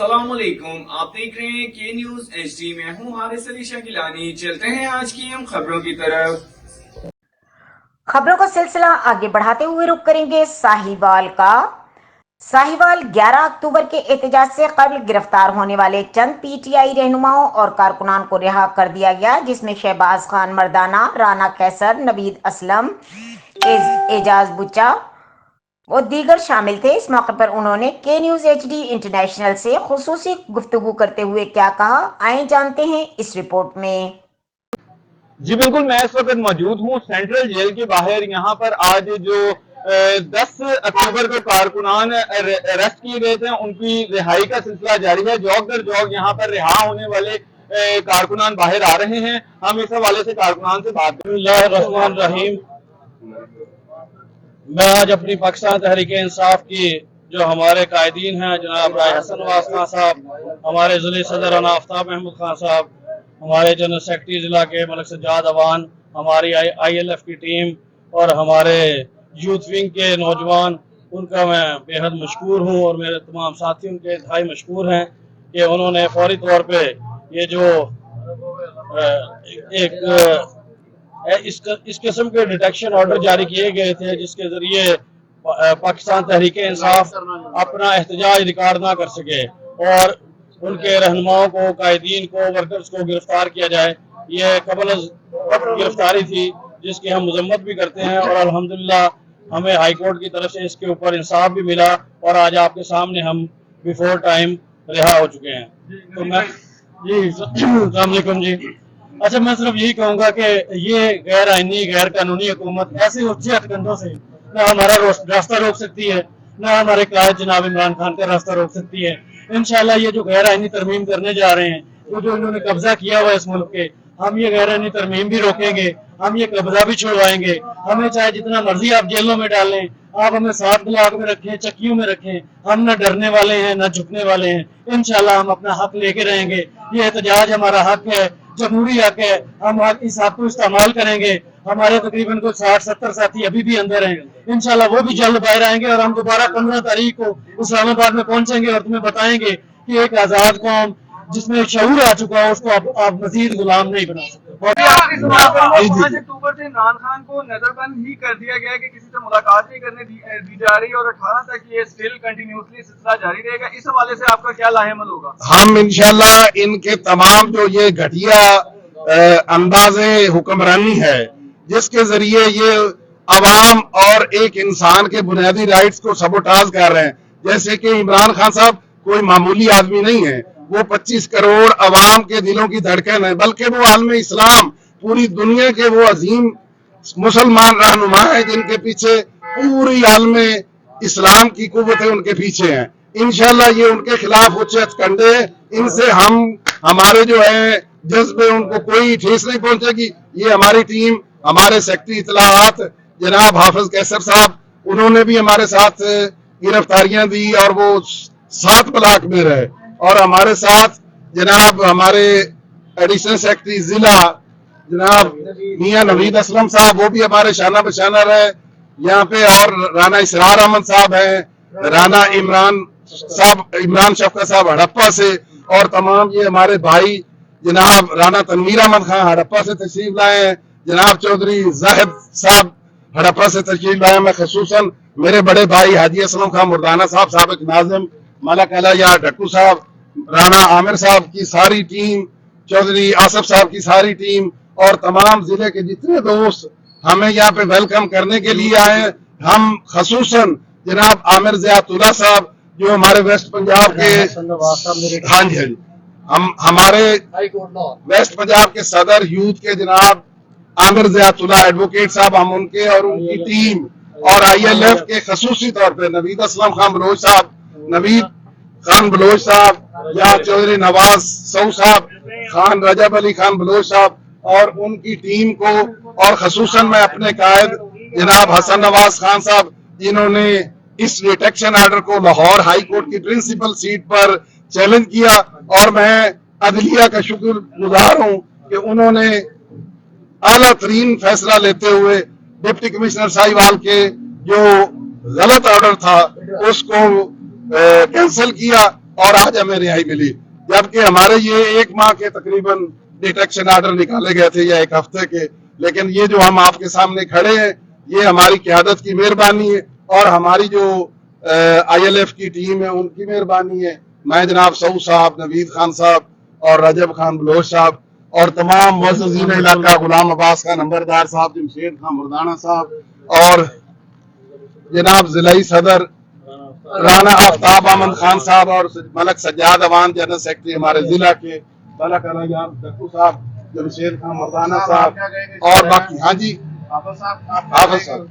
अस्सलाम वालेकुम, आप देख रहे हैं के न्यूज HD। में हूँ हारिस अली शकीलानी। चलते हैं आज की हम खबरों की तरफ। खबरों का सिलसिला आगे बढ़ाते हुए रुक करेंगे साहिवाल का। साहिवाल 11 अक्टूबर के एहतजाज से कबल गिरफ्तार होने वाले चंद PTI रहनुमाओं और कारकुनान को रिहा कर दिया गया, जिसमें शहबाज खान मर्दाना, राना कैसर, नवीद असलम, एजाज बुच्चा वो दीगर शामिल थे। इस मौके पर उन्होंने के न्यूज HD इंटरनेशनल से खुसूसी गुफ्तगू करते हुए क्या कहा, आइए जानते हैं इस रिपोर्ट में। जी बिल्कुल, मैं इस वक्त मौजूद हूँ सेंट्रल जेल के बाहर। यहाँ पर आज जो 10 अक्टूबर को कारकुनान अरेस्ट किए गए थे, उनकी रिहाई का सिलसिला जारी है। जौक दर जौक यहाँ पर रिहा होने वाले कारकुनान बाहर आ रहे हैं। हम इस हवाले से कारकुनान से बात बिस्मिल्लाहिर्रहमानिर्रहीम। मैं आज अपनी पाकिस्तान तहरीक इंसाफ की जो हमारे कायदीन हैं, जनाब राय हसन नवाज खान साहब, हमारे ज़िले सदर राना आफ्ताब महमूद खान साहब, हमारे जनरल सेक्रेटरी जिला के मलिक सज्जाद अवान, हमारी ILF की टीम और हमारे यूथ विंग के नौजवान, उनका मैं बेहद मशकूर हूँ और मेरे तमाम साथी उनके इंतहाई मशकूर हैं कि उन्होंने फौरी तौर पे ये जो इस किस्म के डिटेक्शन ऑर्डर जारी किए गए थे, जिसके जरिए पाकिस्तान तहरीक इंसाफ अपना एहतजाज रिकॉर्ड ना कर सके और उनके रहनुमाओं को, कायदीन को, वर्कर्स को गिरफ्तार किया जाए। ये कबल गिरफ्तारी थी जिसकी हम मजम्मत भी करते हैं और अल्हम्दुलिल्लाह हमें हाई कोर्ट की तरफ से इसके ऊपर इंसाफ भी मिला और आज आपके सामने हम बिफोर टाइम रिहा हो चुके हैं। तो मैं अस्सलाम वालेकुम जी। अच्छा, मैं सिर्फ यही कहूंगा कि ये गैर आईनी, गैर कानूनी हुकूमत ऐसे उच्च हथकंडों से न हमारा रास्ता रोक सकती है, न हमारे कायद जनाब इमरान खान का रास्ता रोक सकती है। इंशाल्लाह ये जो गैर आईनी तरमीम करने जा रहे हैं, वो जो इन्होंने कब्जा किया हुआ है इस मुल्क के, हम ये गैर आईनी तरमीम भी रोकेंगे, हम ये कब्जा भी छुड़वाएंगे। हमें चाहे जितना मर्जी आप जेलों में डालें, आप हमें 7 ब्लॉक में रखें, चक्कियों में रखें, हम न डरने वाले हैं न झुकने वाले हैं। इंशाल्लाह हम अपना हक लेके रहेंगे। ये एहतजाज हमारा हक है, जमहूरी हक है, हम इस हक को इस्तेमाल करेंगे। हमारे तकरीबन कुछ 60-70 साथी अभी भी अंदर हैं, इंशाल्लाह वो भी जल्द बाहर आएंगे और हम दोबारा 15 तारीख को इस्लामाबाद में पहुंचेंगे और तुम्हें बताएंगे कि एक आजाद कौम जिसमें शऊर आ चुका है उसको आप मजीद गुलाम नहीं बना सकते। 5 अक्टूबर से इमरान खान को नजरबंद ही कर दिया गया कि किसी से मुलाकात नहीं करने दी जा रही और 18 तक ये स्टिल कंटिन्यूसली सिलसिला जारी रहेगा। इस हवाले से आपका क्या लाहेमल होगा? हम इंशाल्लाह इनके तमाम जो ये घटिया अंदाजे हुक्मरानी है, जिसके जरिए ये अवाम और एक इंसान के बुनियादी राइट्स को सबोटाज कर रहे हैं। जैसे कि इमरान खान साहब कोई मामूली आदमी नहीं है, वो 25 करोड़ अवाम के दिलों की धड़कन है, बल्कि वो आलमे इस्लाम, पूरी दुनिया के वो अजीम मुसलमान रहनुमा है जिनके पीछे पूरी आलमे इस्लाम की कुव्वतें उनके पीछे हैं। इंशाल्लाह ये उनके खिलाफ उच्च हथकंडे, इनसे हमारे जो है जज्बे, उनको कोई ठेस नहीं पहुंचेगी। ये हमारी टीम, हमारे सेक्रेटरी इत्तलाआत जनाब हाफिज कैसर साहब, उन्होंने भी हमारे साथ गिरफ्तारियां दी और वो 7 ब्लॉक में रहे। और हमारे साथ जनाब हमारे एडिशनल सेक्रेटरी जिला जनाब मियां नवीद असलम साहब, वो भी हमारे शाना बशाना रहे यहाँ पे। और राना इसरार अहमद साहब हैं, राना इमरान शफकत साहब हड़प्पा से, और तमाम ये हमारे भाई जनाब राना तनवीर अहमद खान हड़प्पा से तशरीफ लाए हैं, जनाब चौधरी जाहिद साहब हड़प्पा से तशरीफ लाए। मैं खसूसन मेरे बड़े भाई हाजी असलम खान मुर्दाना साहब, साबिक नाजिम मलक अला डट्टू साहब, राना आमिर साहब की सारी टीम, चौधरी आसफ साहब की सारी टीम और तमाम जिले के जितने दोस्त हमें यहाँ पे वेलकम करने के लिए आए हैं। हम खसूसन जनाब आमिर ज़ियातुल्लाह साहब जो हमारे वेस्ट पंजाब के, हाँ जी, हम हमारे वेस्ट पंजाब के सदर यूथ के जनाब आमिर ज़ियातुल्लाह एडवोकेट साहब, हम उनके और उनकी टीम और ILF के खसूसी तौर पे नवीद असलम खान बलोच साहब, नवीद खान बलोच साहब, या चौधरी नवाज सऊ साहब, खान रजब अली खान बलोच साहब और उनकी टीम को, और खसूसन मैं अपने कायद जनाब हसन नवाज खान साहब, जिन्होंने इस डिटेक्शन ऑर्डर को लाहौर हाई कोर्ट की प्रिंसिपल सीट पर चैलेंज किया। और मैं अदलिया का शुक्रगुजार हूं कि उन्होंने आला तरीन फैसला लेते हुए डिप्टी कमिश्नर साहिवाल के जो गलत ऑर्डर था उसको कैंसिल किया और आज हमें रिहाई मिली, जबकि हमारे ये 1 माह के तकरीबन डिटेक्शन आर्डर निकाले गए थे या 1 हफ्ते के। लेकिन ये जो हम आपके सामने खड़े हैं, ये हमारी क़यादत की मेहरबानी है और हमारी जो ILF की टीम है उनकी मेहरबानी है। मैं जनाब सऊद साहब, नवीद खान साहब और रजब खान बलोच साहब और तमाम मुअज़्ज़िज़ीन इलाका, गुलाम अब्बास खान नंबरदार साहब, जमशेद खान मुर्दाना साहब और जनाब ज़िलाई सदर राना आफ्ताब अहमद खान साहब और मलक सज्जाद अवान जनरल सेक्रेटरी हमारे जिला के, मलक अलायाब दक्कू साहब, जमशेद खान मुर्दाना साहब और बाकी। हाँ जी, हाफिज़ साहब।